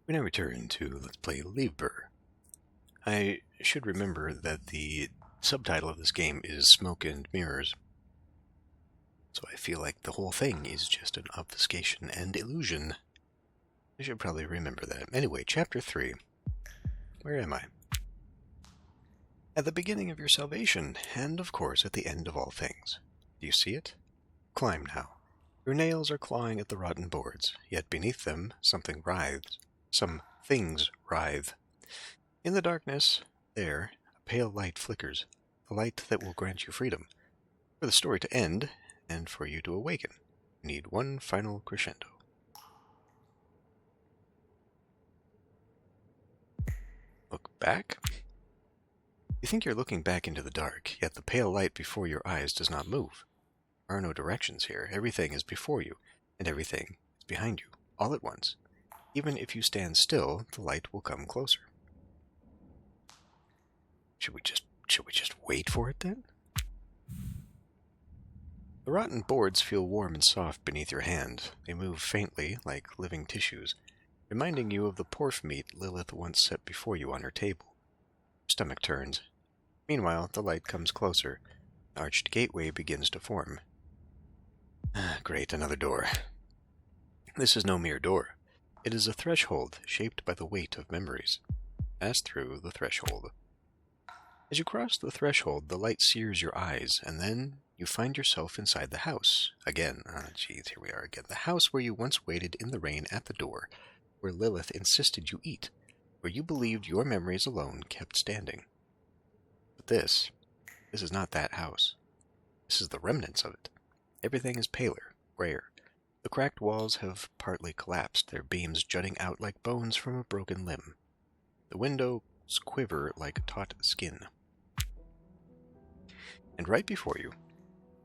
We now return to Let's Play Livber. I should remember that the subtitle of this game is Smoke and Mirrors. So I feel like the whole thing is just an obfuscation and illusion. I should probably remember that. Anyway, Chapter 3. Where am I? At the beginning of your salvation, and of course at the end of all things. Do you see it? Climb now. Your nails are clawing at the rotten boards, yet beneath them something writhes. Some things writhe. In the darkness, there, a pale light flickers, the light that will grant you freedom. For the story to end, and for you to awaken, you need one final crescendo. Look back. You think you're looking back into the dark, yet the pale light before your eyes does not move. There are no directions here. Everything is before you, and everything is behind you, all at once. Even if you stand still, the light will come closer. Should we just wait for it then? The rotten boards feel warm and soft beneath your hand. They move faintly, like living tissues, reminding you of the porf meat Lilith once set before you on her table. Your stomach turns. Meanwhile, the light comes closer. An arched gateway begins to form. Great, another door. This is no mere door. It is a threshold shaped by the weight of memories. Pass through the threshold. As you cross the threshold, the light sears your eyes, and then you find yourself inside the house. Again, here we are again. The house where you once waited in the rain at the door, where Lilith insisted you eat, where you believed your memories alone kept standing. But this is not that house. This is the remnants of it. Everything is paler, grayer. The cracked walls have partly collapsed, their beams jutting out like bones from a broken limb. The windows quiver like taut skin. And right before you,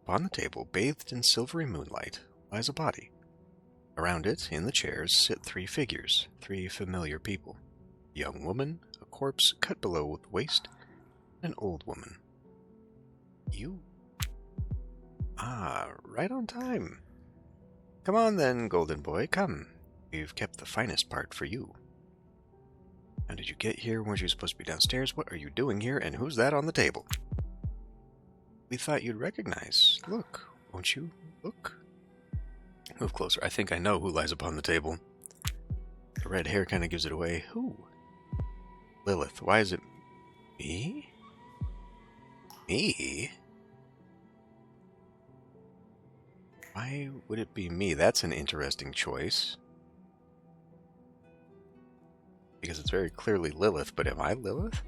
upon the table, bathed in silvery moonlight, lies a body. Around it, in the chairs, sit three figures, three familiar people. A young woman, a corpse cut below the waist, and an old woman. You? Ah, right on time. Come on then, golden boy, come. We've kept the finest part for you. How did you get here? Weren't you supposed to be downstairs? What are you doing here? And who's that on the table? We thought you'd recognize. Look, won't you? Look. Move closer. I think I know who lies upon the table. The red hair kind of gives it away. Who? Lilith. Why is it me? Me? Why would it be me? That's an interesting choice. Because it's very clearly Lilith, but am I Lilith?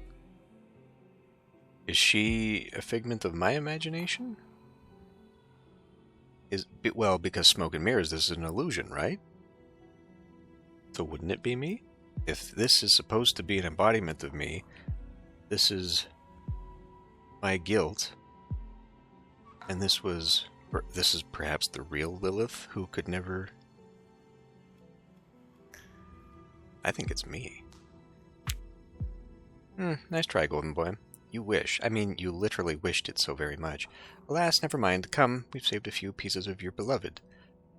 Is she a figment of my imagination? Well, because smoke and mirrors, this is an illusion, right? So wouldn't it be me? If this is supposed to be an embodiment of me, this is my guilt, and this is perhaps the real Lilith who could never... I think it's me. Nice try, golden boy. You wish. I mean, you literally wished it so very much. Alas, never mind. Come, we've saved a few pieces of your beloved.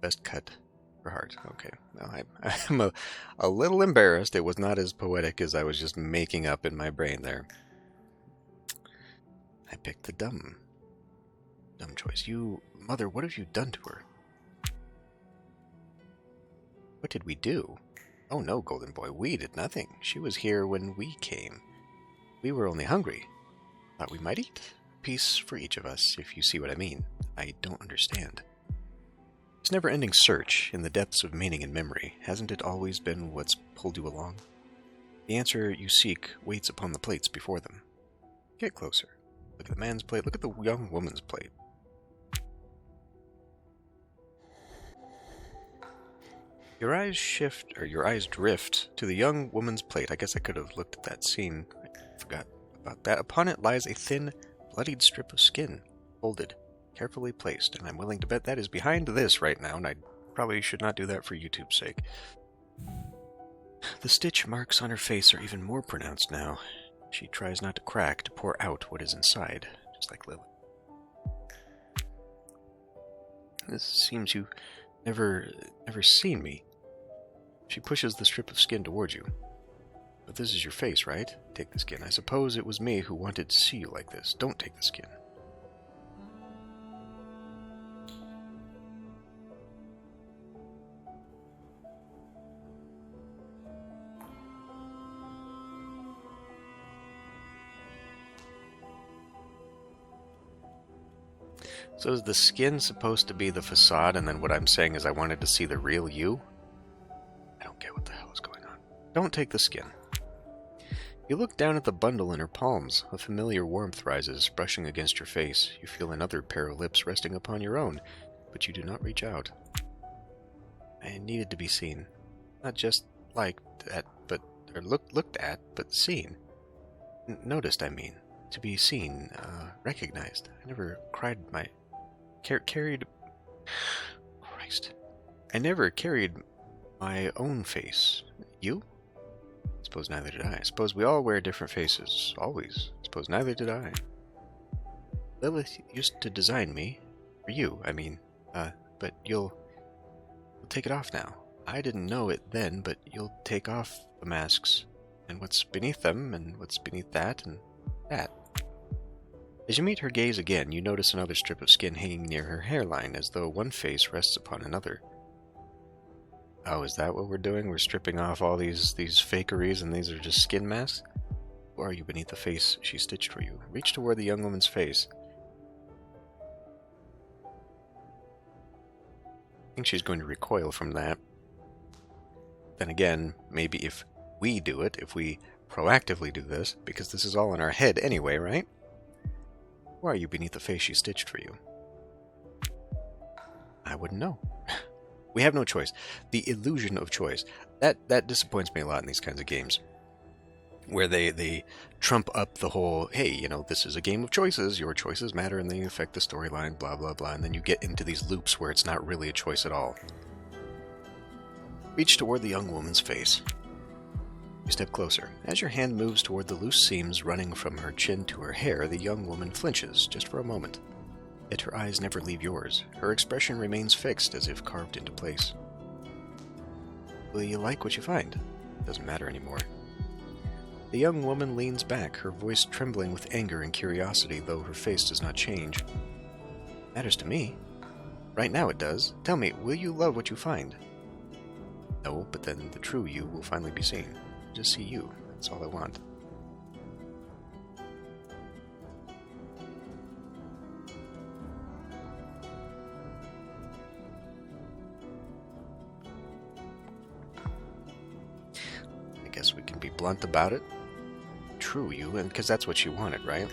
Best cut for heart. Okay. Well, I'm a little embarrassed. It was not as poetic as I was just making up in my brain there. I picked the dumb choice. You, mother, what have you done to her? What did we do? Oh no, golden boy, we did nothing. She was here when we came. We were only hungry. Thought we might eat. A piece for each of us, if you see what I mean. I don't understand. This never-ending search in the depths of meaning and memory, hasn't it always been what's pulled you along? The answer you seek waits upon the plates before them. Get closer. Look at the man's plate. Look at the young woman's plate. Your eyes drift to the young woman's plate. I guess I could have looked at that scene. I forgot about that. Upon it lies a thin, bloodied strip of skin, folded, carefully placed, and I'm willing to bet that is behind this right now, and I probably should not do that for YouTube's sake. The stitch marks on her face are even more pronounced now. She tries not to crack, to pour out what is inside, just like Lilith. This seems you never seen me. She pushes the strip of skin towards you. But this is your face, right? Take the skin. I suppose it was me who wanted to see you like this. Don't take the skin. So is the skin supposed to be the facade, and then what I'm saying is I wanted to see the real you? I don't get what the hell is going on. Don't take the skin. You look down at the bundle in her palms. A familiar warmth rises, brushing against your face. You feel another pair of lips resting upon your own, but you do not reach out. I needed to be seen. Not just liked at, but, or looked at, but seen. Noticed, I mean. To be seen, recognized. I never cried my... carried... Christ. I never carried my own face. You? Suppose neither did I. Suppose we all wear different faces. Always. Suppose neither did I. Lilith used to design me. For you, I mean. But you'll take it off now. I didn't know it then, but you'll take off the masks. And what's beneath them, and what's beneath that, and that. As you meet her gaze again, you notice another strip of skin hanging near her hairline, as though one face rests upon another. Oh, is that what we're doing? We're stripping off all these fakeries, and these are just skin masks? Who are you beneath the face she stitched for you? Reach toward the young woman's face. I think she's going to recoil from that. Then again, maybe if we do it, if we proactively do this, because this is all in our head anyway, right? Who are you beneath the face she stitched for you? I wouldn't know. We have no choice. The illusion of choice. That disappoints me a lot in these kinds of games. Where they trump up the whole, hey, you know, this is a game of choices, your choices matter and they affect the storyline, blah, blah, blah, and then you get into these loops where it's not really a choice at all. Reach toward the young woman's face. You step closer. As your hand moves toward the loose seams running from her chin to her hair, the young woman flinches, just for a moment. Yet her eyes never leave yours. Her expression remains fixed, as if carved into place. Will you like what you find? Doesn't matter anymore. The young woman leans back, her voice trembling with anger and curiosity, though her face does not change. Matters to me. Right now it does. Tell me, will you love what you find? No, but then the true you will finally be seen. Just see you. That's all I want. I guess we can be blunt about it. True you, and because that's what she wanted, right?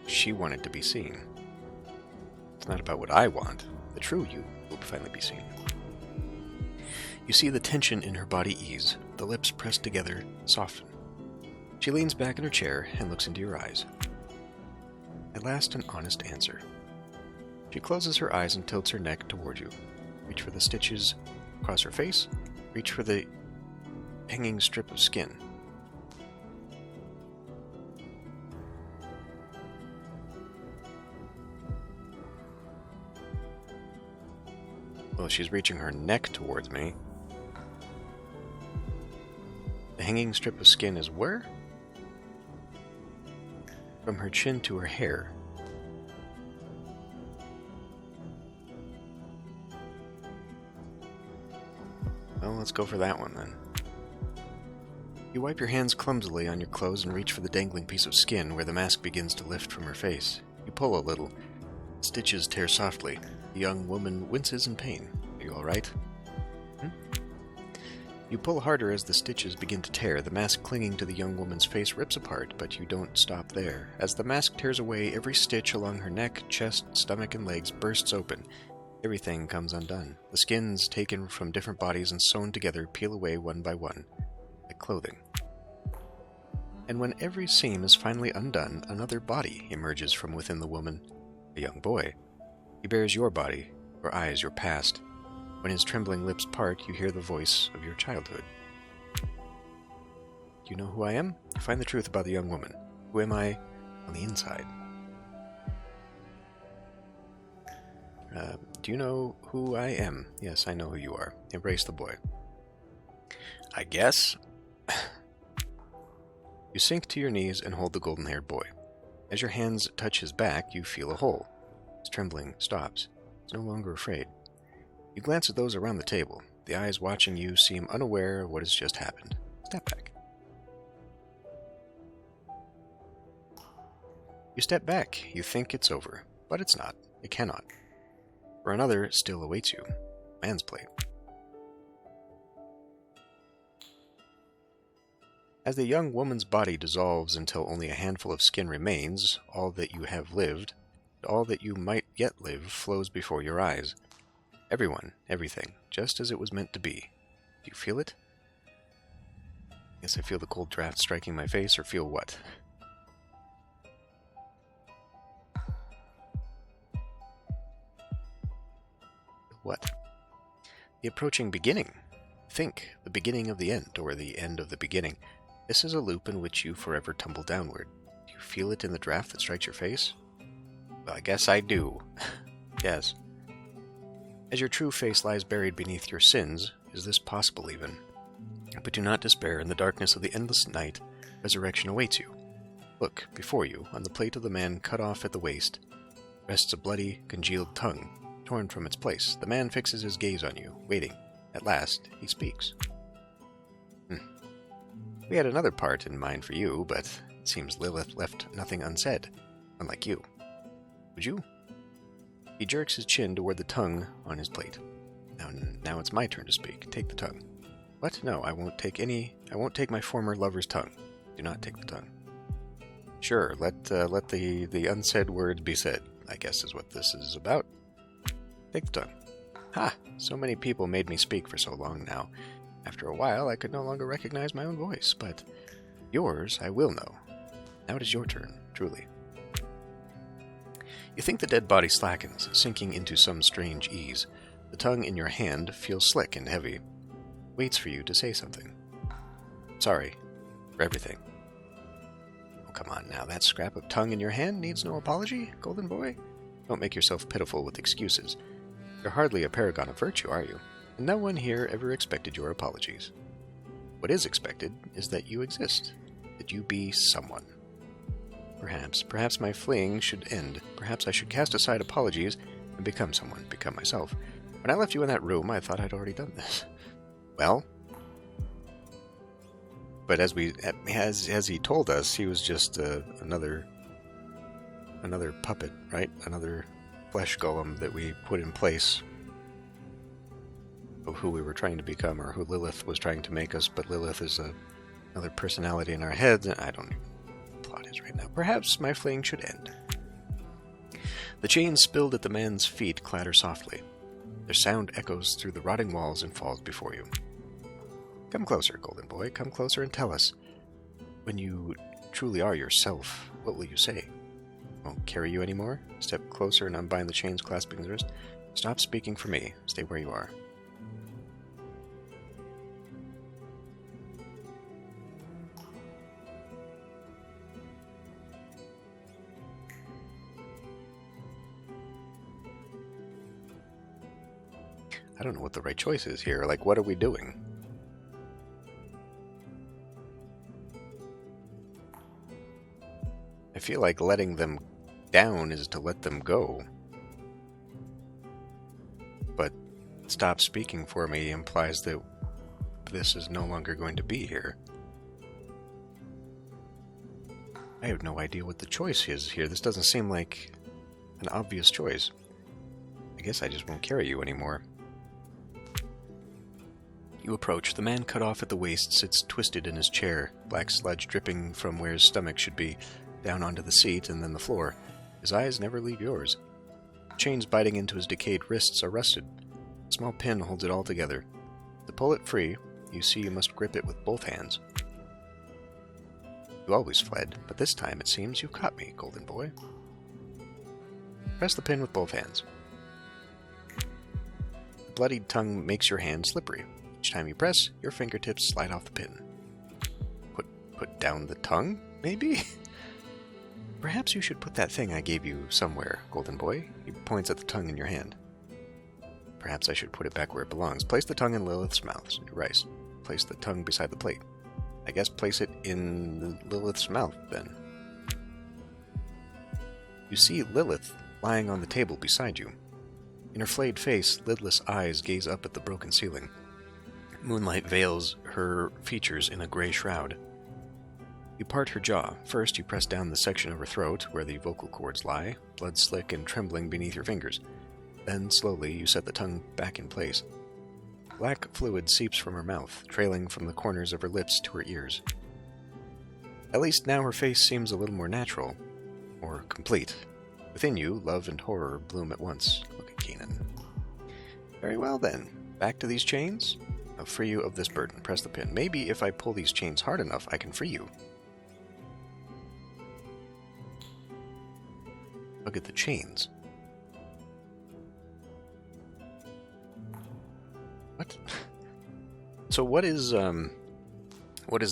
She wanted to be seen. It's not about what I want. The true you will finally be seen. You see the tension in her body ease. The lips pressed together soften. She leans back in her chair and looks into your eyes. At last, an honest answer. She closes her eyes and tilts her neck toward you. Reach for the stitches across her face. Reach for the hanging strip of skin. Well, she's reaching her neck towards me. The hanging strip of skin is where? From her chin to her hair. Well, let's go for that one then. You wipe your hands clumsily on your clothes and reach for the dangling piece of skin where the mask begins to lift from her face. You pull a little. Stitches tear softly. The young woman winces in pain. Are you all right? You pull harder as the stitches begin to tear. The mask clinging to the young woman's face rips apart, but you don't stop there. As the mask tears away, every stitch along her neck, chest, stomach, and legs bursts open. Everything comes undone. The skins taken from different bodies and sewn together peel away one by one, like clothing. And when every seam is finally undone, another body emerges from within the woman, a young boy. He bears your body, your eyes, your past. When his trembling lips part, you hear the voice of your childhood. Do you know who I am? Find the truth about the young woman. Who am I on the inside? Do you know who I am? Yes, I know who you are. Embrace the boy. I guess. You sink to your knees and hold the golden-haired boy. As your hands touch his back, you feel a hole. His trembling stops. He's no longer afraid. You glance at those around the table. The eyes watching you seem unaware of what has just happened. Step back. You step back. You think it's over, but it's not. It cannot. For another still awaits you. Man's plate. As the young woman's body dissolves until only a handful of skin remains, all that you have lived, all that you might yet live, flows before your eyes. Everyone, everything, just as it was meant to be. Do you feel it? Yes, I feel the cold draft striking my face, or feel what? What? The approaching beginning. Think, the beginning of the end, or the end of the beginning. This is a loop in which you forever tumble downward. Do you feel it in the draft that strikes your face? Well, I guess I do. Yes. As your true face lies buried beneath your sins, is this possible even? But do not despair. In the darkness of the endless night, resurrection awaits you. Look, before you, on the plate of the man cut off at the waist, rests a bloody, congealed tongue, torn from its place. The man fixes his gaze on you, waiting. At last, he speaks. We had another part in mind for you, but it seems Lilith left nothing unsaid, unlike you. Would you? He jerks his chin toward the tongue on his plate. Now it's my turn to speak. Take the tongue. What? No, I won't take my former lover's tongue. Do not take the tongue. Sure, let the unsaid words be said, I guess is what this is about. Take the tongue. Ha! So many people made me speak for so long now. After a while, I could no longer recognize my own voice, but yours I will know. Now it is your turn, truly. You think the dead body slackens, sinking into some strange ease. The tongue in your hand feels slick and heavy. Waits for you to say something. Sorry for everything. Oh, come on now, that scrap of tongue in your hand needs no apology, golden boy? Don't make yourself pitiful with excuses. You're hardly a paragon of virtue, are you? And no one here ever expected your apologies. What is expected is that you exist, that you be someone. Perhaps my fleeing should end. Perhaps I should cast aside apologies and become someone, become myself. When I left you in that room, I thought I'd already done this. Well, but as he told us, he was just another puppet, right? Another flesh golem that we put in place of who we were trying to become, or who Lilith was trying to make us, but Lilith is another personality in our heads, and I don't know what the plot is right now. Perhaps my fleeing should end. The chains spilled at the man's feet clatter softly. Their sound echoes through the rotting walls and falls before you. Come closer, golden boy, come closer and tell us. When you truly are yourself, what will you say? I won't carry you anymore? Step closer and unbind the chains clasping the wrist. Stop speaking for me. Stay where you are. I don't know what the right choice is here. Like, what are we doing? I feel like letting them down is to let them go. But stop speaking for me implies that this is no longer going to be here. I have no idea what the choice is here. This doesn't seem like an obvious choice. I guess I just won't carry you anymore. You approach. The man cut off at the waist sits twisted in his chair, black sludge dripping from where his stomach should be, down onto the seat and then the floor. His eyes never leave yours. Chains biting into his decayed wrists are rusted. A small pin holds it all together. To pull it free, you see you must grip it with both hands. You always fled, but this time it seems you caught me, golden boy. Press the pin with both hands. The bloodied tongue makes your hand slippery. Each time you press, your fingertips slide off the pin. Put down the tongue, maybe? Perhaps you should put that thing I gave you somewhere, golden boy. He points at the tongue in your hand. Perhaps I should put it back where it belongs. Place the tongue in Lilith's mouth. You're right. Place the tongue beside the plate. I guess place it in Lilith's mouth, then. You see Lilith lying on the table beside you. In her flayed face, lidless eyes gaze up at the broken ceiling. Moonlight veils her features in a gray shroud. You part her jaw. First, you press down the section of her throat where the vocal cords lie, blood slick and trembling beneath your fingers. Then, slowly, you set the tongue back in place. Black fluid seeps from her mouth, trailing from the corners of her lips to her ears. At least now her face seems a little more natural, or complete. Within you, love and horror bloom at once. Look at Keenan. Very well then. Back to these chains? I'll free you of this burden. Press the pin. Maybe if I pull these chains hard enough, I can free you. Look at the chains. What? So what is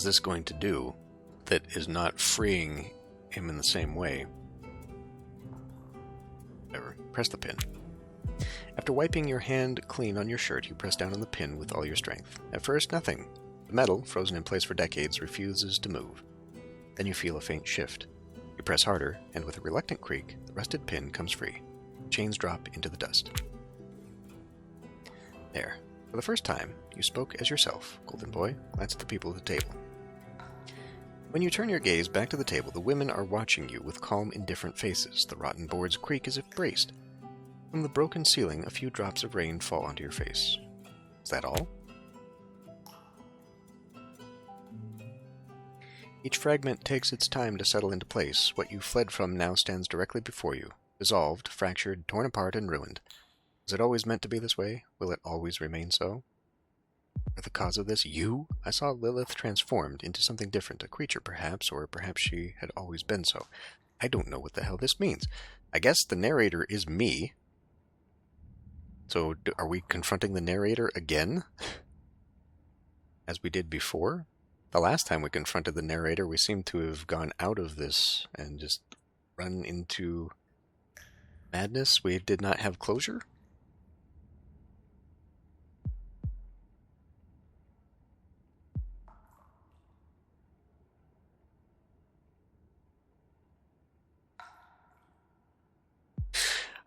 this going to do that is not freeing him in the same way? Whatever. Press the pin. After wiping your hand clean on your shirt, you press down on the pin with all your strength. At first, nothing. The metal, frozen in place for decades, refuses to move. Then you feel a faint shift. You press harder, and with a reluctant creak, the rusted pin comes free. Chains drop into the dust. There. For the first time, you spoke as yourself, Golden Boy. Glance at the people at the table. When you turn your gaze back to the table, the women are watching you with calm, indifferent faces. The rotten boards creak as if braced. From the broken ceiling, a few drops of rain fall onto your face. Is that all? Each fragment takes its time to settle into place. What you fled from now stands directly before you, dissolved, fractured, torn apart, and ruined. Was it always meant to be this way? Will it always remain so? Or the cause of this? You? I saw Lilith transformed into something different, a creature perhaps, or perhaps she had always been so. I don't know what the hell this means. I guess the narrator is me. So are we confronting the narrator again? As we did before? The last time we confronted the narrator, we seemed to have gone out of this and just run into madness. We did not have closure?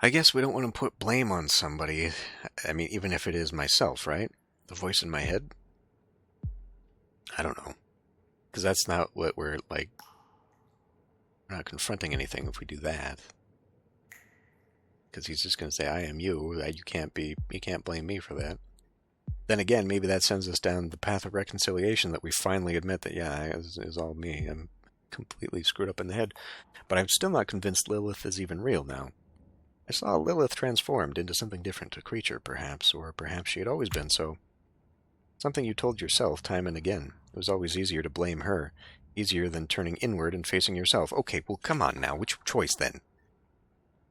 I guess we don't want to put blame on somebody. I mean, even if it is myself, right? The voice in my head? I don't know. Because that's not what we're like. We're not confronting anything if we do that. Because he's just going to say, I am you. You can't blame me for that. Then again, maybe that sends us down the path of reconciliation, that we finally admit that, yeah, it was all me. I'm completely screwed up in the head. But I'm still not convinced Lilith is even real now. I saw Lilith transformed into something different, a creature perhaps, or perhaps she had always been so. Something you told yourself time and again. It was always easier to blame her, easier than turning inward and facing yourself. Okay, well come on now, which choice then?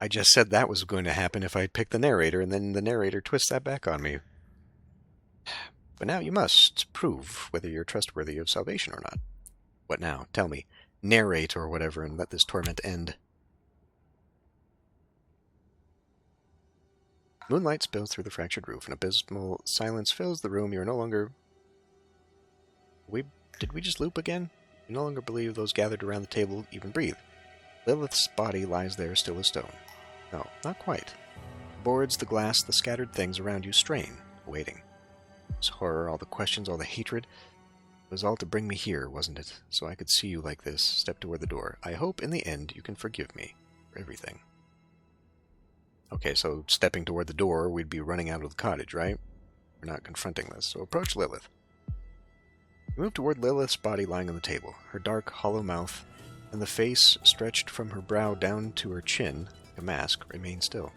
I just said that was going to happen if I picked the narrator, and then the narrator twists that back on me. But now you must prove whether you're trustworthy of salvation or not. What now? Tell me. Narrate or whatever, and let this torment end. Moonlight spills through the fractured roof. An abysmal silence fills the room. You are no longer... Did we just loop again? You no longer believe those gathered around the table even breathe. Lilith's body lies there still as stone. No, not quite. The boards, the glass, the scattered things around you strain, waiting. This horror, all the questions, all the hatred. It was all to bring me here, wasn't it? So I could see you like this, step toward the door. I hope in the end you can forgive me for everything. Okay, so stepping toward the door, we'd be running out of the cottage, right? We're not confronting this, so approach Lilith. You move toward Lilith's body lying on the table, her dark, hollow mouth, and the face stretched from her brow down to her chin, like a mask, remain still.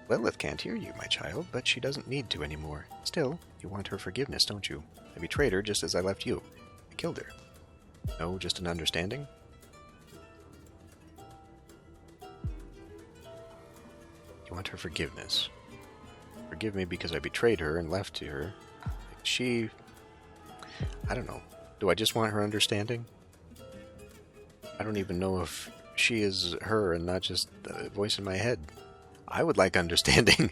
Lilith can't hear you, my child, but she doesn't need to anymore. Still, you want her forgiveness, don't you? I betrayed her just as I left you. I killed her. No, just an understanding? You want her forgiveness. Forgive me because I betrayed her and left to her. She... I don't know. Do I just want her understanding? I don't even know if she is her and not just the voice in my head. I would like understanding.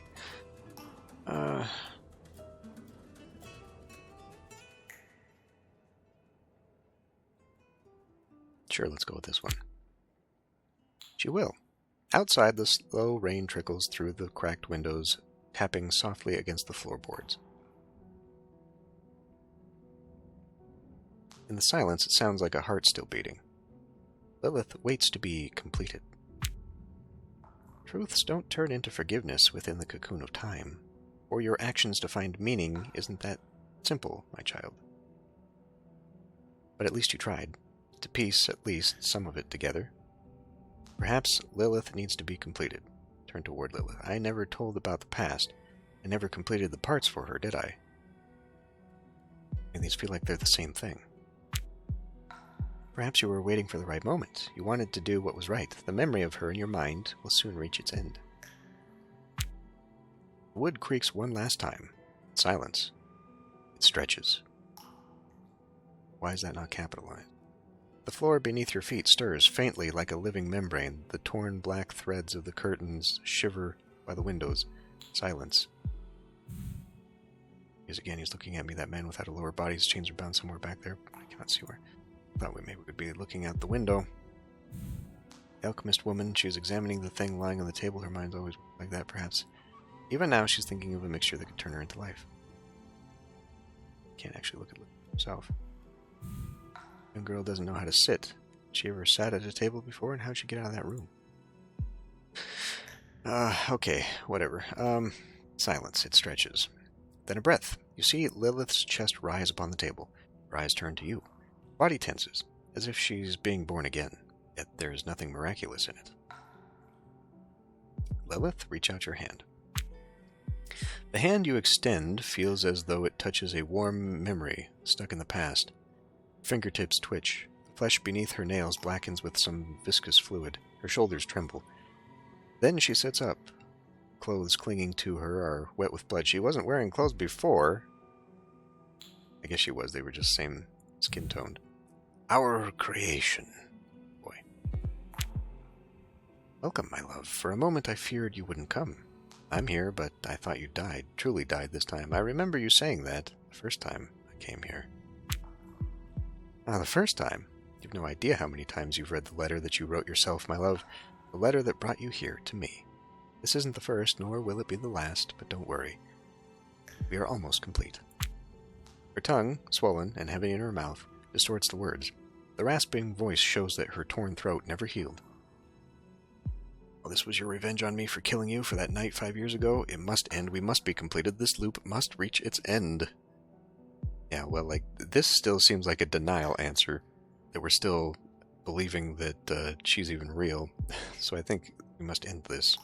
Sure, let's go with this one. She will. Outside, the slow rain trickles through the cracked windows, tapping softly against the floorboards. In the silence, it sounds like a heart still beating. Lilith waits to be completed. Truths don't turn into forgiveness within the cocoon of time, or your actions to find meaning isn't that simple, my child. But at least you tried, to piece at least some of it together. Perhaps Lilith needs to be completed. Turn toward Lilith. I never told about the past. I never completed the parts for her, did I? And these feel like they're the same thing. Perhaps you were waiting for the right moment. You wanted to do what was right. The memory of her in your mind will soon reach its end. The wood creaks one last time. Silence. It stretches. Why is that not capitalized? The floor beneath your feet stirs faintly like a living membrane. The torn black threads of the curtains shiver by the windows. Silence. He's looking at me. That man without a lower body. His chains are bound somewhere back there. I cannot see where. Thought we maybe would be looking out the window. The alchemist woman, she is examining the thing lying on the table. Her mind's always like that, perhaps. Even now, she's thinking of a mixture that could turn her into life. Can't actually look at herself. Young girl doesn't know how to sit. She ever sat at a table before, and how'd she get out of that room? Okay, whatever. Silence. It stretches. Then a breath. You see Lilith's chest rise upon the table. Her eyes turn to you. Body tenses, as if she's being born again, yet there is nothing miraculous in it. Lilith, reach out your hand. The hand you extend feels as though it touches a warm memory stuck in the past. Fingertips twitch. The flesh beneath her nails blackens with some viscous fluid. Her shoulders tremble. Then she sits up. Clothes clinging to her are wet with blood. She wasn't wearing clothes before. I guess she was. They were just same skin-toned. Our creation. Boy. Welcome, my love. For a moment I feared you wouldn't come. I'm here, but I thought you died. Truly died this time. I remember you saying that the first time I came here. The first time? You've no idea how many times you've read the letter that you wrote yourself, my love. The letter that brought you here, to me. This isn't the first, nor will it be the last, but don't worry. We are almost complete. Her tongue, swollen and heavy in her mouth, distorts the words. The rasping voice shows that her torn throat never healed. Well, this was your revenge on me for killing you for that night 5 years ago. It must end. We must be completed. This loop must reach its end. Yeah, well, this still seems like a denial answer. That we're still believing that she's even real. So I think we must end this.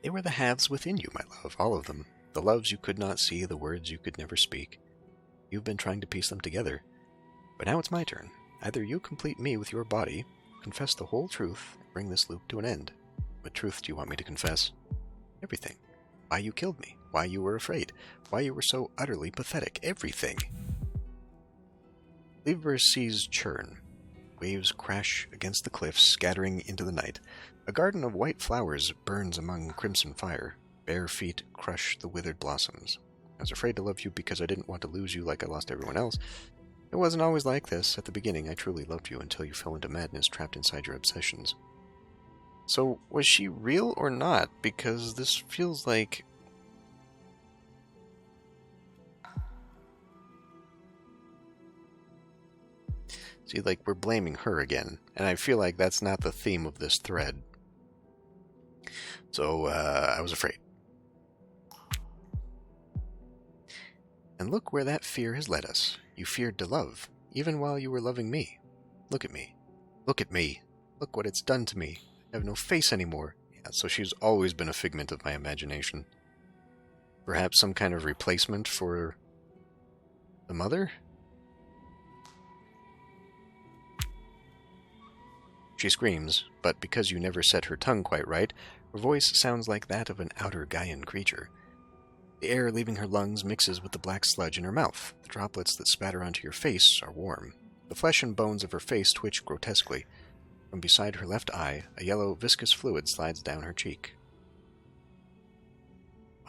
They were the halves within you, my love. All of them. The loves you could not see, the words you could never speak. You've been trying to piece them together. But now it's my turn. Either you complete me with your body, confess the whole truth, and bring this loop to an end. What truth do you want me to confess? Everything. Why you killed me. Why you were afraid. Why you were so utterly pathetic. Everything. Livber's seas churn. Waves crash against the cliffs, scattering into the night. A garden of white flowers burns among crimson fire. Bare feet crush the withered blossoms. I was afraid to love you because I didn't want to lose you like I lost everyone else. It wasn't always like this. At the beginning, I truly loved you until you fell into madness trapped inside your obsessions. So, was she real or not? Because this feels like... See, we're blaming her again. And I feel like that's not the theme of this thread. So, I was afraid. And look where that fear has led us. You feared to love, even while you were loving me. Look at me. Look at me. Look what it's done to me. I have no face anymore. Yeah, so she's always been a figment of my imagination. Perhaps some kind of replacement for the mother? She screams, but because you never set her tongue quite right, her voice sounds like that of an outer Gaian creature. The air leaving her lungs mixes with the black sludge in her mouth. The droplets that spatter onto your face are warm. The flesh and bones of her face twitch grotesquely. From beside her left eye, a yellow, viscous fluid slides down her cheek.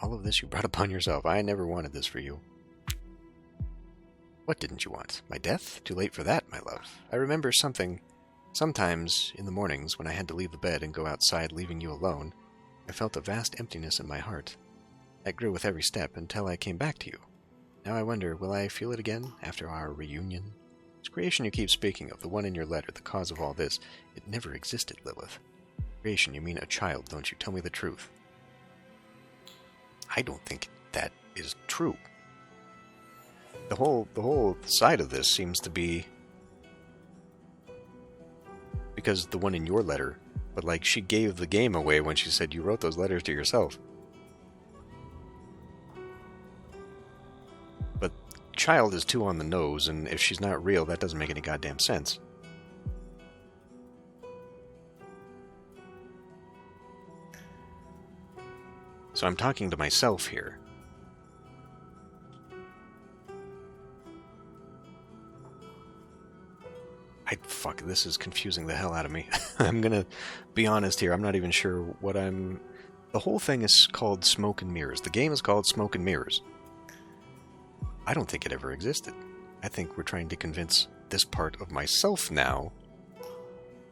All of this you brought upon yourself. I never wanted this for you. What didn't you want? My death? Too late for that, my love. I remember something. Sometimes, in the mornings, when I had to leave the bed and go outside leaving you alone, I felt a vast emptiness in my heart. That grew with every step until I came back to you. Now I wonder, will I feel it again after our reunion? This creation you keep speaking of, the one in your letter, the cause of all this, it never existed, Lilith. Creation, you mean a child, don't you? Tell me the truth. I don't think that is true. The whole side of this seems to be because the one in your letter, but like she gave the game away when she said you wrote those letters to yourself. But child is too on the nose, and if she's not real, that doesn't make any goddamn sense. So I'm talking to myself here. Fuck, this is confusing the hell out of me. I'm gonna be honest here, I'm not even sure what I'm... The whole thing is called Smoke and Mirrors. The game is called Smoke and Mirrors. I don't think it ever existed. I think we're trying to convince this part of myself now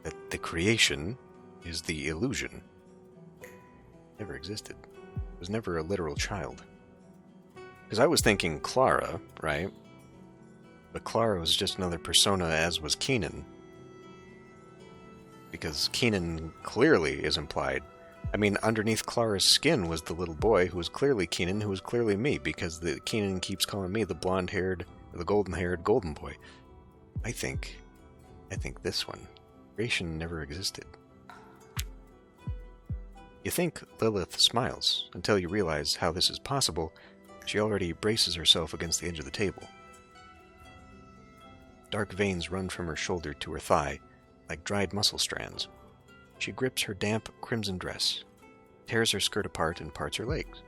that the creation is the illusion. It never existed. It was never a literal child. Because I was thinking Clara, right? But Clara was just another persona, as was Keenan. Because Keenan clearly is implied. I mean, underneath Clara's skin was the little boy who was clearly Keenan, who was clearly me, because Keenan keeps calling me the blonde-haired, or the golden-haired golden boy. I think this one. Creation never existed. You think Lilith smiles, until you realize how this is possible. She already braces herself against the edge of the table. Dark veins run from her shoulder to her thigh, like dried muscle strands. She grips her damp crimson dress, tears her skirt apart, and parts her legs.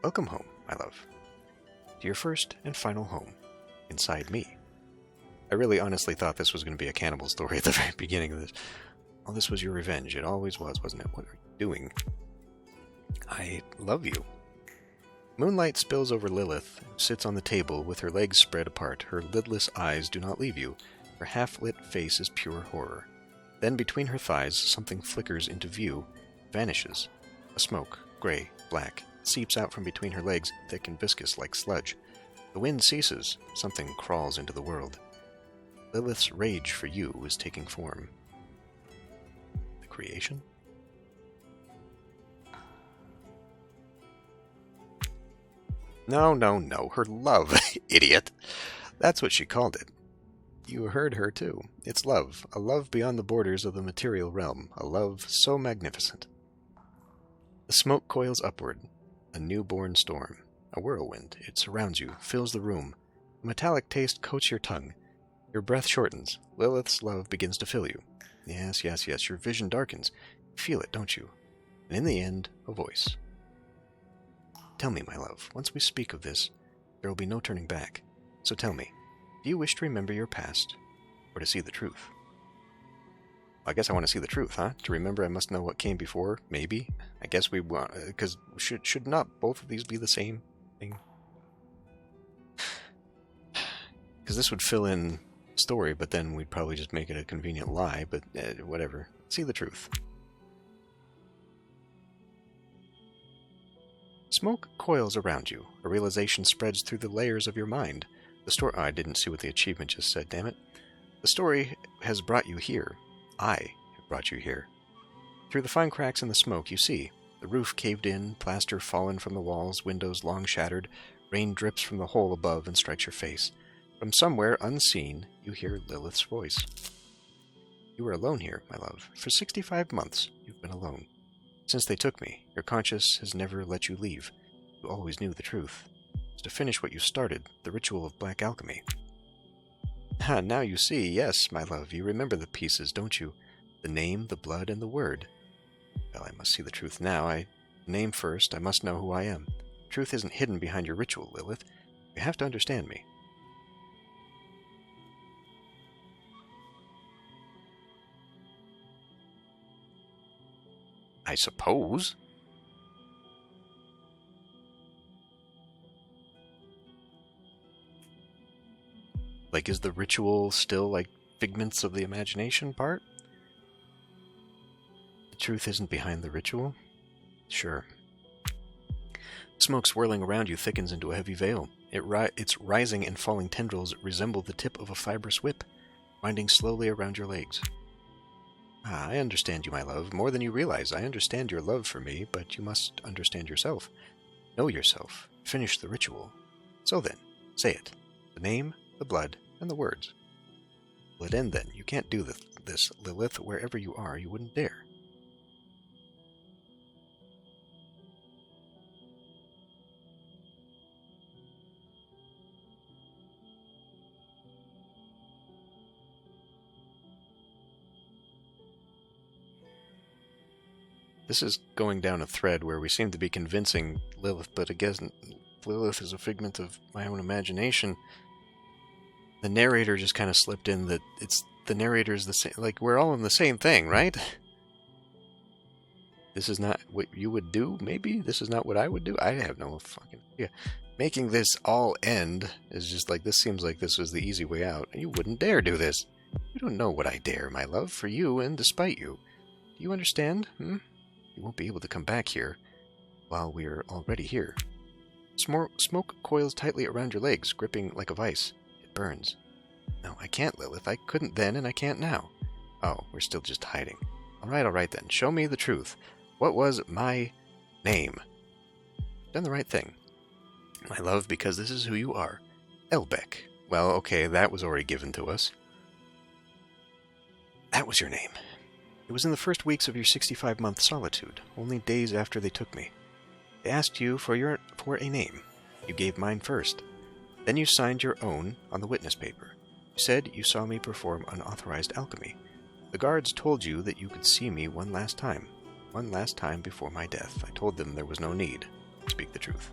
Welcome home, my love. To your first and final home, inside me. I really honestly thought this was going to be a cannibal story at the very beginning of this. Well, this was your revenge. It always was, wasn't it? What are you doing? I love you. Moonlight spills over Lilith, who sits on the table with her legs spread apart. Her lidless eyes do not leave you. Her half-lit face is pure horror. Then between her thighs, something flickers into view, vanishes. A smoke, gray, black, seeps out from between her legs, thick and viscous like sludge. The wind ceases. Something crawls into the world. Lilith's rage for you is taking form. The creation? No. Her love, idiot. That's what she called it. You heard her, too. It's love. A love beyond the borders of the material realm. A love so magnificent. The smoke coils upward. A newborn storm. A whirlwind. It surrounds you, fills the room. A metallic taste coats your tongue. Your breath shortens. Lilith's love begins to fill you. Yes. Your vision darkens. You feel it, don't you? And in the end, a voice. Tell me, my love, once we speak of this, there will be no turning back. So tell me, do you wish to remember your past, or to see the truth? I guess I want to see the truth, huh? To remember, I must know what came before, maybe? I guess we want... Because should not both of these be the same thing? Because this would fill in story, but then we'd probably just make it a convenient lie, but whatever. See the truth. Smoke coils around you. A realization spreads through the layers of your mind. The story... Oh, I didn't see what the achievement just said, damn it. The story has brought you here. I have brought you here. Through the fine cracks in the smoke, you see. The roof caved in, plaster fallen from the walls, windows long shattered. Rain drips from the hole above and strikes your face. From somewhere unseen, you hear Lilith's voice. You are alone here, my love. For 65 months, you've been alone. Since they took me, your conscience has never let you leave. You always knew the truth. It's to finish what you started, the ritual of black alchemy. Ah, now you see, yes, my love, you remember the pieces, don't you? The name, the blood, and the word. Well, I must see the truth now. Name first, I must know who I am. Truth isn't hidden behind your ritual, Lilith. You have to understand me. I suppose. Like, is the ritual still, like, figments of the imagination part? The truth isn't behind the ritual? Sure. Smoke swirling around you thickens into a heavy veil. Its rising and falling tendrils resemble the tip of a fibrous whip, winding slowly around your legs. Ah, I understand you, my love, more than you realize. I understand your love for me, but you must understand yourself. Know yourself. Finish the ritual. So then, say it. The name, the blood, and the words. Will it end then? You can't do this, Lilith. Wherever you are, you wouldn't dare. This is going down a thread where we seem to be convincing Lilith, but again, Lilith is a figment of my own imagination. The narrator just kind of slipped in that the narrator's the same. Like, we're all in the same thing, right? This is not what you would do, maybe? This is not what I would do? I have no fucking idea. Making this all end is just like, this seems like this was the easy way out. You wouldn't dare do this. You don't know what I dare, my love, for you and despite you. Do you understand? You won't be able to come back here while we're already here. Smoke coils tightly around your legs, gripping like a vice. It burns. No, I can't, Lilith. I couldn't then, and I can't now. Oh, we're still just hiding. All right then. Show me the truth. What was my name? Done the right thing, my love, because this is who you are. Elbeck. Well, okay, that was already given to us. That was your name. It was in the first weeks of your 65-month solitude, only days after they took me. They asked you for a name. You gave mine first. Then you signed your own on the witness paper. You said you saw me perform unauthorized alchemy. The guards told you that you could see me one last time before my death. I told them there was no need. Speak the truth.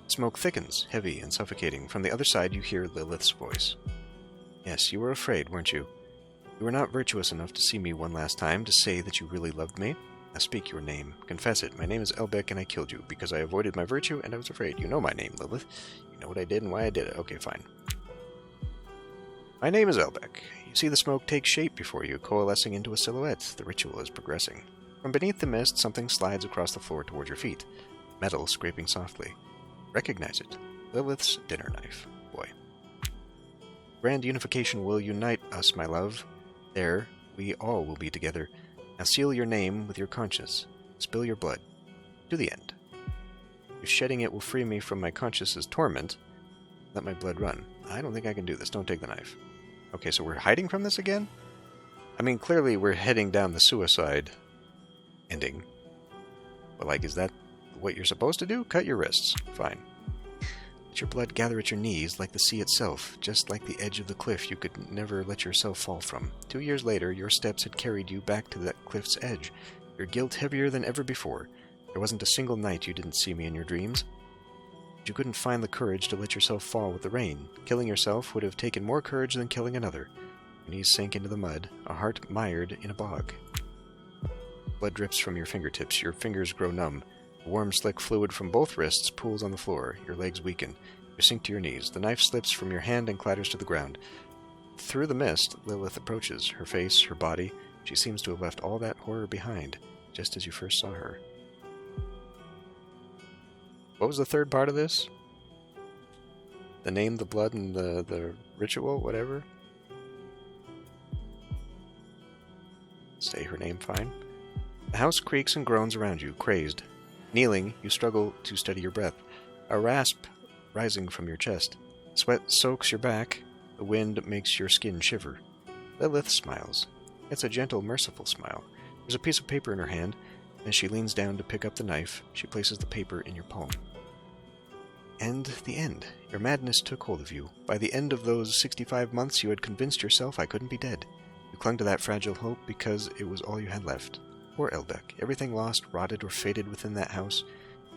Smoke thickens, heavy and suffocating. From the other side you hear Lilith's voice. Yes, you were afraid, weren't you? You were not virtuous enough to see me one last time, to say that you really loved me. Now speak your name. Confess it. My name is Elbeck, and I killed you, because I avoided my virtue, and I was afraid. You know my name, Lilith. You know what I did and why I did it. Okay, fine. My name is Elbeck. You see the smoke take shape before you, coalescing into a silhouette. The ritual is progressing. From beneath the mist, something slides across the floor toward your feet. Metal scraping softly. Recognize it. Lilith's dinner knife. Boy. Grand unification will unite us, my love. There, we all will be together. Now seal your name with your conscience. Spill your blood. To the end. If shedding it will free me from my conscience's torment, let my blood run. I don't think I can do this. Don't take the knife. Okay, so we're hiding from this again? I mean, clearly we're heading down the suicide ending. But, like, is that what you're supposed to do? Cut your wrists. Fine. Let your blood gather at your knees like the sea itself, just like the edge of the cliff you could never let yourself fall from. 2 years later, your steps had carried you back to that cliff's edge, your guilt heavier than ever before. There wasn't a single night you didn't see me in your dreams. But you couldn't find the courage to let yourself fall with the rain. Killing yourself would have taken more courage than killing another. Your knees sank into the mud, a heart mired in a bog. Blood drips from your fingertips, your fingers grow numb. The warm, slick fluid from both wrists pools on the floor. Your legs weaken. You sink to your knees. The knife slips from your hand and clatters to the ground. Through the mist, Lilith approaches. Her face, her body. She seems to have left all that horror behind, just as you first saw her. What was the third part of this? The name, the blood, and the ritual, whatever? Say her name fine. The house creaks and groans around you, crazed. Kneeling, you struggle to steady your breath, a rasp rising from your chest. Sweat soaks your back. The wind makes your skin shiver. Lilith smiles. It's a gentle, merciful smile. There's a piece of paper in her hand. As she leans down to pick up the knife, she places the paper in your palm. And the end. Your madness took hold of you. By the end of those 65 months, you had convinced yourself I couldn't be dead. You clung to that fragile hope because it was all you had left. Poor Elbeck. Everything lost, rotted, or faded within that house.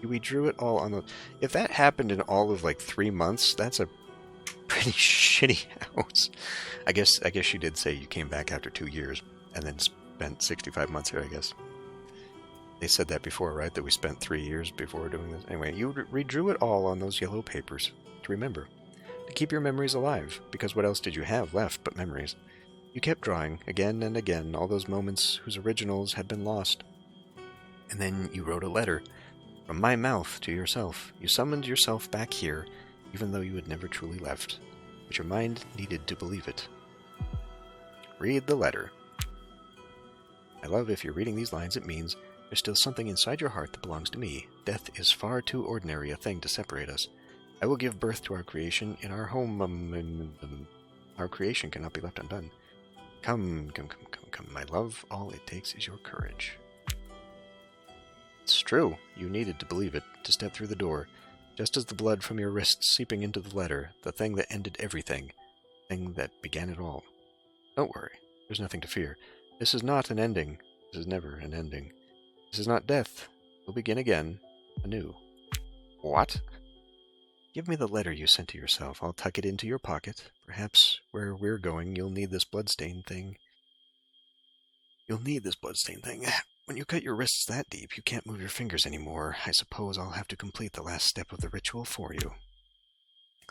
You redrew it all on the... If that happened in all of, 3 months, that's a pretty shitty house. I guess she did say you came back after 2 years, and then spent 65 months here, I guess. They said that before, right? That we spent 3 years before doing this. Anyway, you redrew it all on those yellow papers to remember. to keep your memories alive, because what else did you have left but memories? You kept drawing, again and again, all those moments whose originals had been lost. And then you wrote a letter, from my mouth to yourself. You summoned yourself back here, even though you had never truly left. But your mind needed to believe it. Read the letter. I love if you're reading these lines, it means there's still something inside your heart that belongs to me. Death is far too ordinary a thing to separate us. I will give birth to our creation in our home. Our creation cannot be left undone. Come, my love. All it takes is your courage. It's true. You needed to believe it, to step through the door, just as the blood from your wrists seeping into the letter, the thing that ended everything, the thing that began it all. Don't worry. There's nothing to fear. This is not an ending. This is never an ending. This is not death. We'll begin again, anew. What? Give me the letter you sent to yourself. I'll tuck it into your pocket. Perhaps where we're going, you'll need this bloodstain thing. When you cut your wrists that deep, you can't move your fingers anymore. I suppose I'll have to complete the last step of the ritual for you.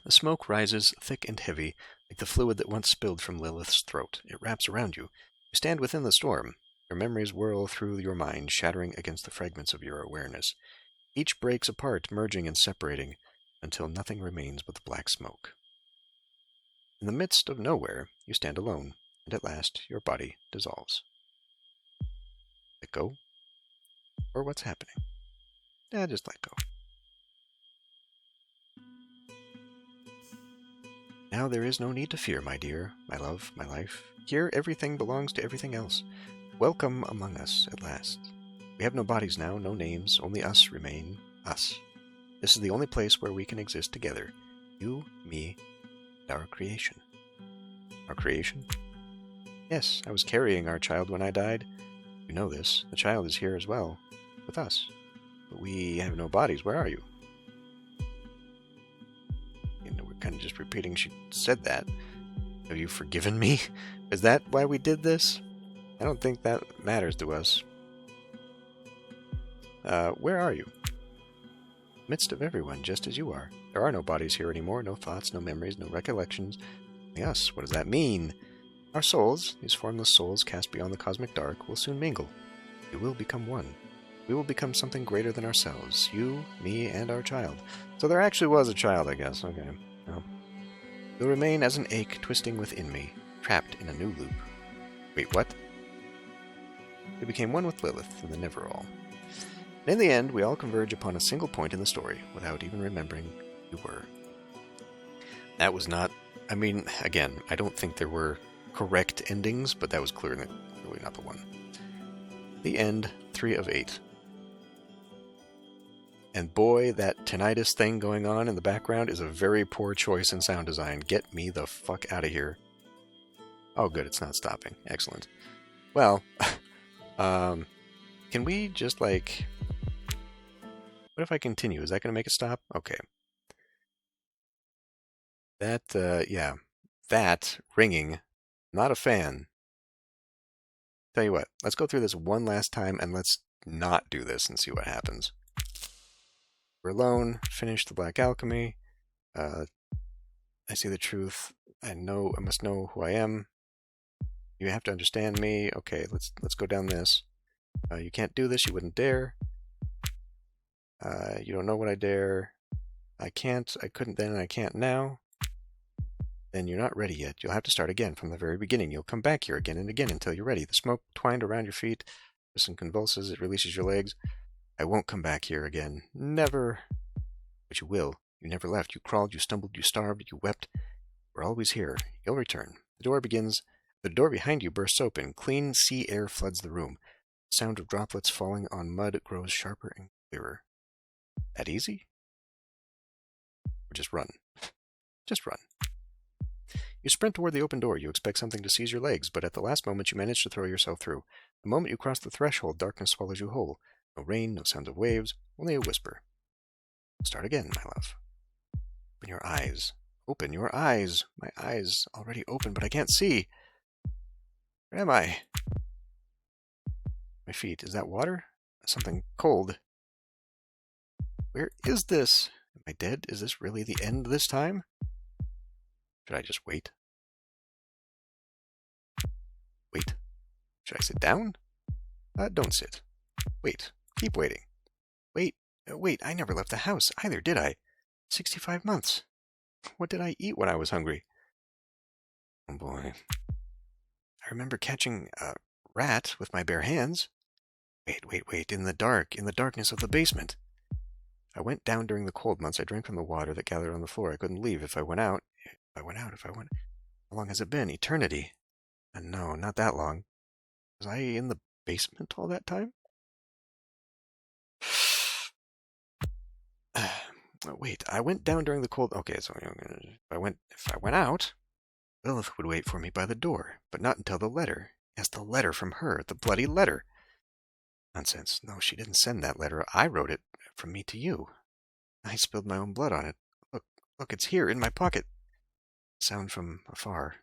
The smoke rises thick and heavy, like the fluid that once spilled from Lilith's throat. It wraps around you. You stand within the storm. Your memories whirl through your mind, shattering against the fragments of your awareness. Each breaks apart, merging and separating, until nothing remains but the black smoke. In the midst of nowhere, you stand alone, and at last your body dissolves. Let go? Or what's happening? Just let go. Now there is no need to fear, my dear, my love, my life. Here everything belongs to everything else. Welcome among us, at last. We have no bodies now, no names, only us remain, us. This is the only place where we can exist together. You, me, and our creation. Our creation? Yes, I was carrying our child when I died. You know this. The child is here as well, with us. But we have no bodies. Where are you? We're kind of just repeating she said that. Have you forgiven me? Is that why we did this? I don't think that matters to us. Where are you? Midst of everyone, just as you are. There are no bodies here anymore, no thoughts, no memories, no recollections. Only us. What does that mean? Our souls, these formless souls cast beyond the cosmic dark, will soon mingle. We will become one. We will become something greater than ourselves. You, me, and our child. So there actually was a child, I guess. Okay. No. You'll remain as an ache twisting within me, trapped in a new loop. Wait, what? We became one with Lilith in the Never-All. And in the end, we all converge upon a single point in the story, without even remembering who we were. That was not... I mean, again, I don't think there were correct endings, but that was clearly really not the one. The end, 3 of 8. And boy, that tinnitus thing going on in the background is a very poor choice in sound design. Get me the fuck out of here. Oh good, it's not stopping. Excellent. Well, can we just like... What if I continue? Is that going to make it stop? Okay. Yeah. That ringing, not a fan. Tell you what, let's go through this one last time and let's not do this and see what happens. We're alone, finish the Black Alchemy. I see the truth. I must know who I am. You have to understand me. Okay, let's go down this. You can't do this, you wouldn't dare. You don't know what I dare. I can't, I couldn't then, and I can't now. Then you're not ready yet. You'll have to start again from the very beginning. You'll come back here again and again until you're ready. The smoke twined around your feet. Listen convulses. It releases your legs. I won't come back here again. Never. But you will. You never left. You crawled. You stumbled. You starved. You wept. We're always here. You'll return. The door behind you bursts open. Clean sea air floods the room. The sound of droplets falling on mud grows sharper and clearer. That easy? Or just run. Just run. You sprint toward the open door. You expect something to seize your legs, but at the last moment you manage to throw yourself through. The moment you cross the threshold, darkness swallows you whole. No rain, no sounds of waves, only a whisper. Start again, my love. Open your eyes. Open your eyes. My eyes already open, but I can't see. Where am I? My feet. Is that water? Something cold. Where is this? Am I dead? Is this really the end this time? Should I just wait? Wait. Should I sit down? Don't sit. Wait. Keep waiting. Wait. Wait, I never left the house either, did I? 65 months. What did I eat when I was hungry? Oh boy. I remember catching a rat with my bare hands. Wait. In the darkness of the basement. I went down during the cold months. I drank from the water that gathered on the floor. I couldn't leave. If I went out. How long has it been? Eternity. And no, not that long. Was I in the basement all that time? Wait, I went down during the cold. Okay, so if I went out, Lilith would wait for me by the door, but not until the letter. Yes, the letter from her, the bloody letter. Nonsense. No, she didn't send that letter. I wrote it from me to you. I spilled my own blood on it. Look, it's here in my pocket. Sound from afar.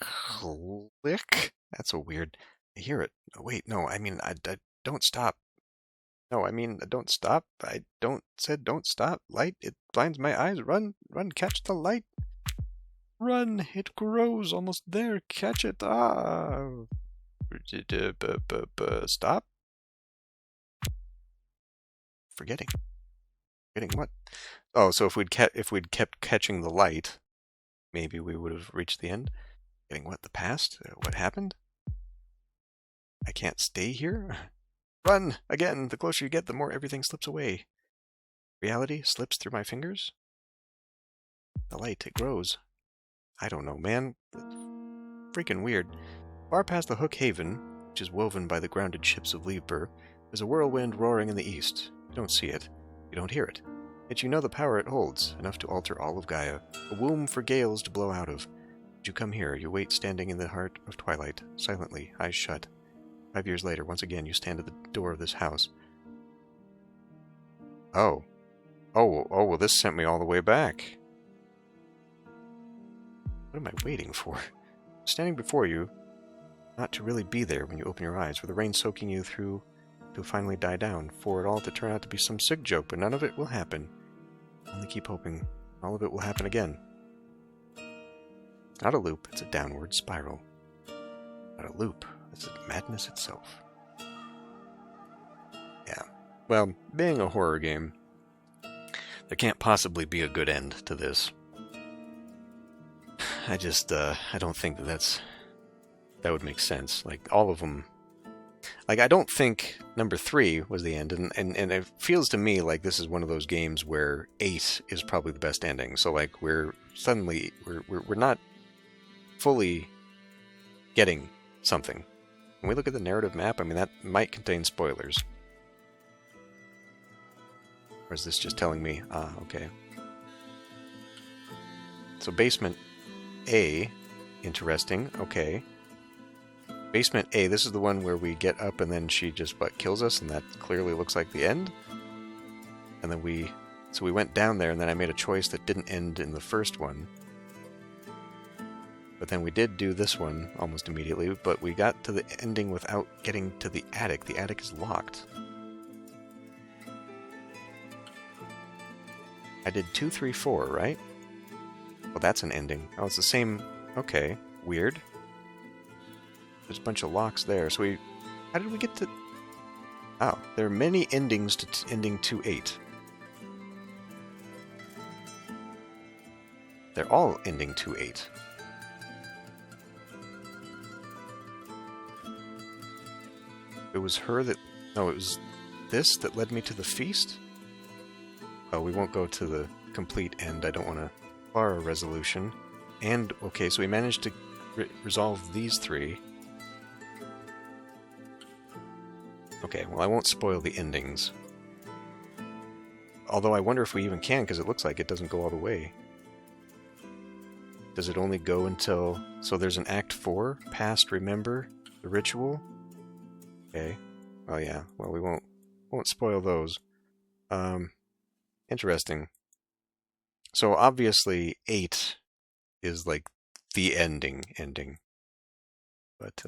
Click? That's so weird. I hear it. Wait, no, I mean, I don't stop. No, I mean, don't stop. Don't stop. Light, it blinds my eyes. Run, catch the light. Run, it grows almost there. Catch it. Stop. Forgetting what? Oh, so if we'd kept catching the light, maybe we would have reached the end. Getting what? The past? What happened? I can't stay here? Run! Again! The closer you get, the more everything slips away. Reality slips through my fingers? The light, it grows. I don't know, man. Freaking weird. Far past the Hook Haven, which is woven by the grounded ships of Livber, there's a whirlwind roaring in the east. You don't see it. You don't hear it. Yet you know the power it holds, enough to alter all of Gaia. A womb for gales to blow out of. You come here, you wait standing in the heart of twilight, silently, eyes shut. 5 years later, once again, you stand at the door of this house. Oh, well, this sent me all the way back. What am I waiting for? Standing before you, not to really be there when you open your eyes, for the rain soaking you through to finally die down, for it all to turn out to be some sick joke, but none of it will happen. Only keep hoping all of it will happen again. It's not a loop, it's a downward spiral. Not a loop, it's madness itself. Yeah, well, being a horror game, there can't possibly be a good end to this. I don't think that would make sense. Like, all of them. Like, I don't think number 3 was the end, and it feels to me like this is one of those games where 8 is probably the best ending. So, like, we're not fully getting something. When we look at the narrative map, I mean, that might contain spoilers. Or is this just telling me, okay. So basement A, interesting, okay. Basement A, this is the one where we get up and then she just kills us, and that clearly looks like the end. And then we went down there, and then I made a choice that didn't end in the first one. But then we did do this one almost immediately, but we got to the ending without getting to the attic. The attic is locked. I did 2, 3, 4, right? Well, that's an ending. Oh, it's the same. Okay, weird. There's a bunch of locks there. So how did we get to... Oh, there are many endings to ending 2-8. They're all ending 2-8. It was her that... No, it was this that led me to the feast? Oh, we won't go to the complete end. I don't want to bar a resolution. And, okay, so we managed to resolve these 3. Okay, well, I won't spoil the endings. Although I wonder if we even can, because it looks like it doesn't go all the way. Does it only go until... So there's an Act 4, Past Remember, the Ritual. Okay. Well, yeah. Well, we won't spoil those. Interesting. So obviously 8 is like the ending. But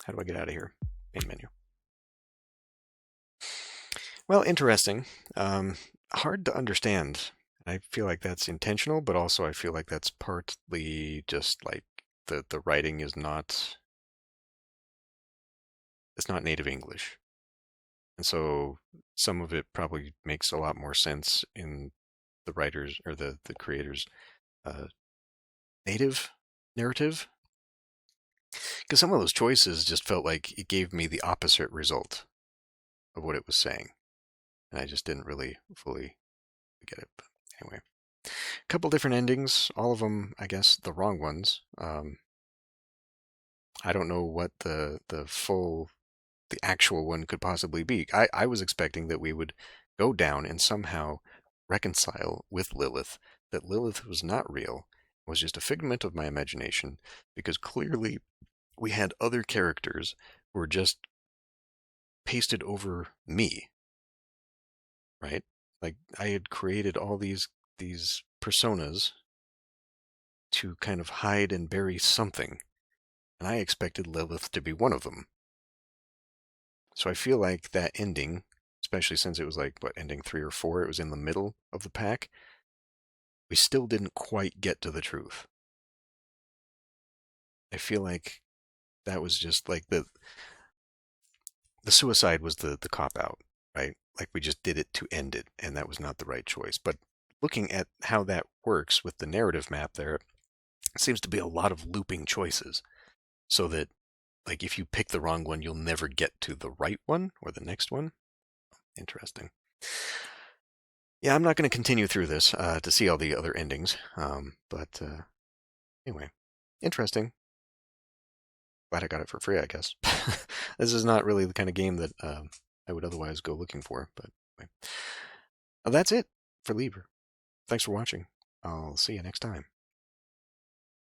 how do I get out of here? Main menu. Well, interesting. Hard to understand. I feel like that's intentional, but also I feel like that's partly just like the writing is not, it's not native English. And so some of it probably makes a lot more sense in the writers or the creators' uh, native narrative. Because some of those choices just felt like it gave me the opposite result of what it was saying. And I just didn't really fully get it. But anyway, a couple different endings, all of them, I guess, the wrong ones. I don't know what the actual one could possibly be. I was expecting that we would go down and somehow reconcile with Lilith, that Lilith was not real, was just a figment of my imagination, because clearly we had other characters who were just pasted over me, right? Like I had created all these personas to kind of hide and bury something, and I expected Lilith to be one of them. So I feel like that ending, especially since it was like what, ending 3 or 4, it was in the middle of the pack, we still didn't quite get to the truth. I feel like that was just like the suicide was the cop out, right? Like we just did it to end it, and that was not the right choice. But looking at how that works with the narrative map there, it seems to be a lot of looping choices. So that like if you pick the wrong one, you'll never get to the right one or the next one. Interesting. Yeah, I'm not going to continue through this to see all the other endings. But anyway, interesting. Glad I got it for free, I guess. This is not really the kind of game that I would otherwise go looking for. But anyway. That's it for Livber. Thanks for watching. I'll see you next time.